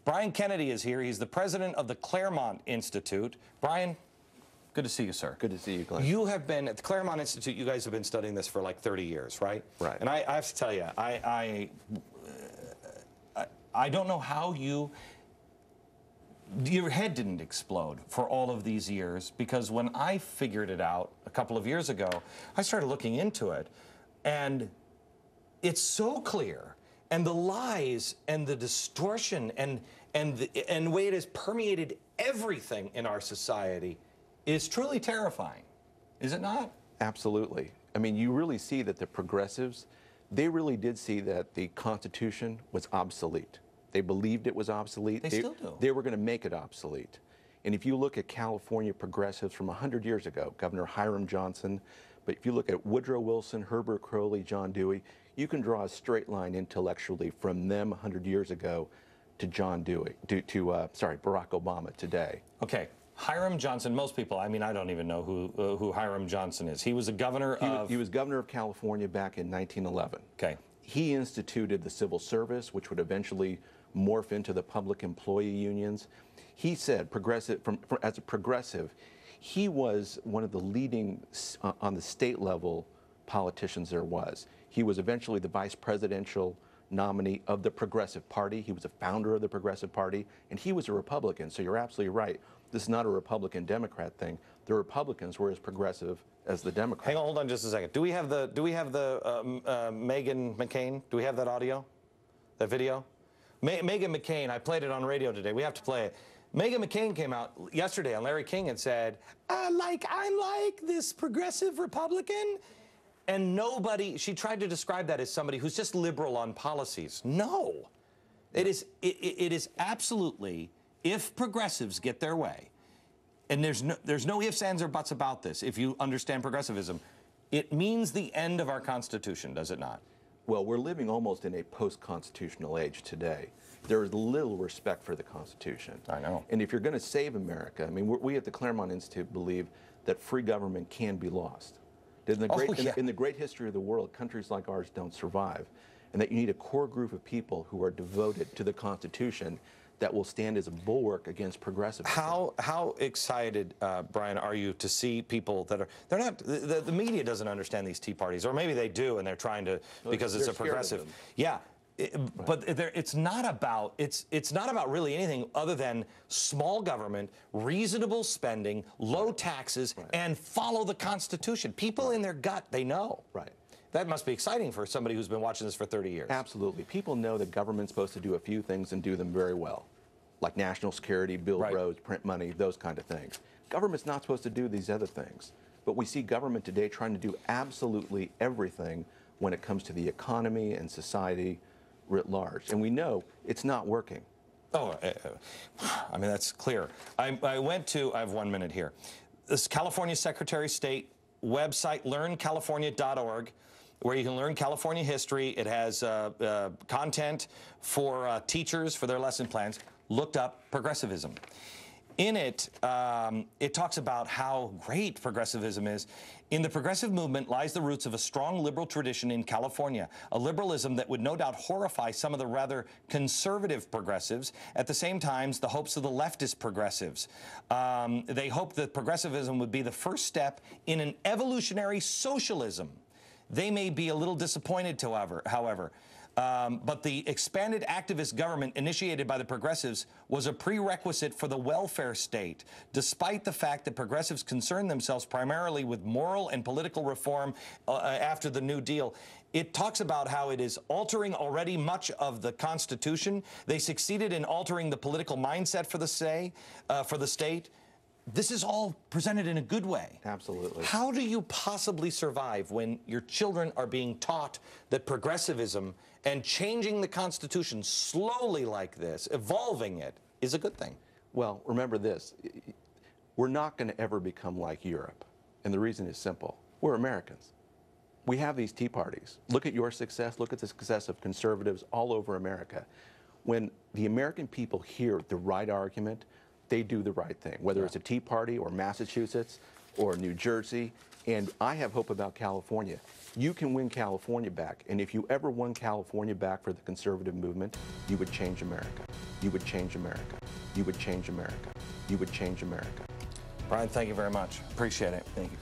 Brian Kennedy is here. He's the president of the Claremont Institute. Brian, good to see you, sir. Good to see you, Glenn. You have been at the Claremont Institute. You guys have been studying this for like 30 years, right? Right. And I have to tell you, I don't know how your head didn't explode for all of these years, because when I figured it out a couple of years ago, I started looking into it, and it's so clear, and the lies and the distortion and the way it has permeated everything in our society is truly terrifying, is it not? Absolutely. I mean, you really see that the progressives, they really did see that the Constitution was obsolete. They believed it was obsolete. They still do. They were going to make it obsolete. And if you look at California progressives from 100 years ago, Governor Hiram Johnson, but if you look at Woodrow Wilson, Herbert Crowley, John Dewey, you can draw a straight line intellectually from them 100 years ago to Barack Obama today. Okay. Hiram Johnson, most people, I mean, I don't even know who Hiram Johnson is. He was a governor of... He was governor of California back in 1911. Okay. He instituted the civil service, which would eventually morph into the public employee unions. He said, as a progressive, he was one of the leading, on the state level, politicians there was. He was eventually the vice presidential nominee of the Progressive Party. He was a founder of the Progressive Party, and he was a Republican, so you're absolutely right. This is not a Republican-Democrat thing. The Republicans were as progressive as the Democrats. Hang on, hold on just a second. Do we have the Meghan McCain? Do we have that audio? That video? Meghan McCain, I played it on radio today. We have to play it. Meghan McCain came out yesterday on Larry King and said, I'm like this progressive Republican. And nobody, she tried to describe that as somebody who's just liberal on policies. No. It is absolutely, if progressives get their way, and there's no ifs, ands, or buts about this, if you understand progressivism, it means the end of our Constitution, does it not? Well, we're living almost in a post-constitutional age today. There is little respect for the Constitution. I know. And if you're going to save America, I mean, we at the Claremont Institute believe that free government can be lost. In the great history of the world, countries like ours don't survive, and that you need a core group of people who are devoted to the Constitution that will stand as a bulwark against progressivism. How excited, Brian, are you to see people that are, the media doesn't understand these Tea Parties, or maybe they do and they're trying to, because it's a progressive. Yeah. But it's not about really anything other than small government, reasonable spending, low taxes, and follow the Constitution. People in their gut, they know. Right. That must be exciting for somebody who's been watching this for 30 years. Absolutely. People know that government's supposed to do a few things and do them very well, like national security, build roads, print money, those kind of things. Government's not supposed to do these other things. But we see government today trying to do absolutely everything when it comes to the economy and society writ large, and we know it's not working. Oh, I mean, that's clear. I have 1 minute here. This California Secretary of State website, learncalifornia.org, where you can learn California history. It has content for teachers for their lesson plans. Looked up progressivism. In it, it talks about how great progressivism is. In the progressive movement lies the roots of a strong liberal tradition in California, a liberalism that would no doubt horrify some of the rather conservative progressives. At the same time, the hopes of the leftist progressives. They hope that progressivism would be the first step in an evolutionary socialism. They may be a little disappointed, however. But the expanded activist government initiated by the progressives was a prerequisite for the welfare state, despite the fact that progressives concerned themselves primarily with moral and political reform after the New Deal. It talks about how it is altering already much of the Constitution. They succeeded in altering the political mindset for the state. This is all presented in a good way. Absolutely. How do you possibly survive when your children are being taught that progressivism and changing the Constitution slowly like this, evolving it, is a good thing? Well, remember this. We're not going to ever become like Europe. And the reason is simple. We're Americans. We have these Tea Parties. Look at your success. Look at the success of conservatives all over America. When the American people hear the right argument, they do the right thing, whether it's a Tea Party or Massachusetts or New Jersey. And I have hope about California. You can win California back. And if you ever won California back for the conservative movement, you would change America. You would change America. You would change America. You would change America. Brian, thank you very much. Appreciate it. Thank you.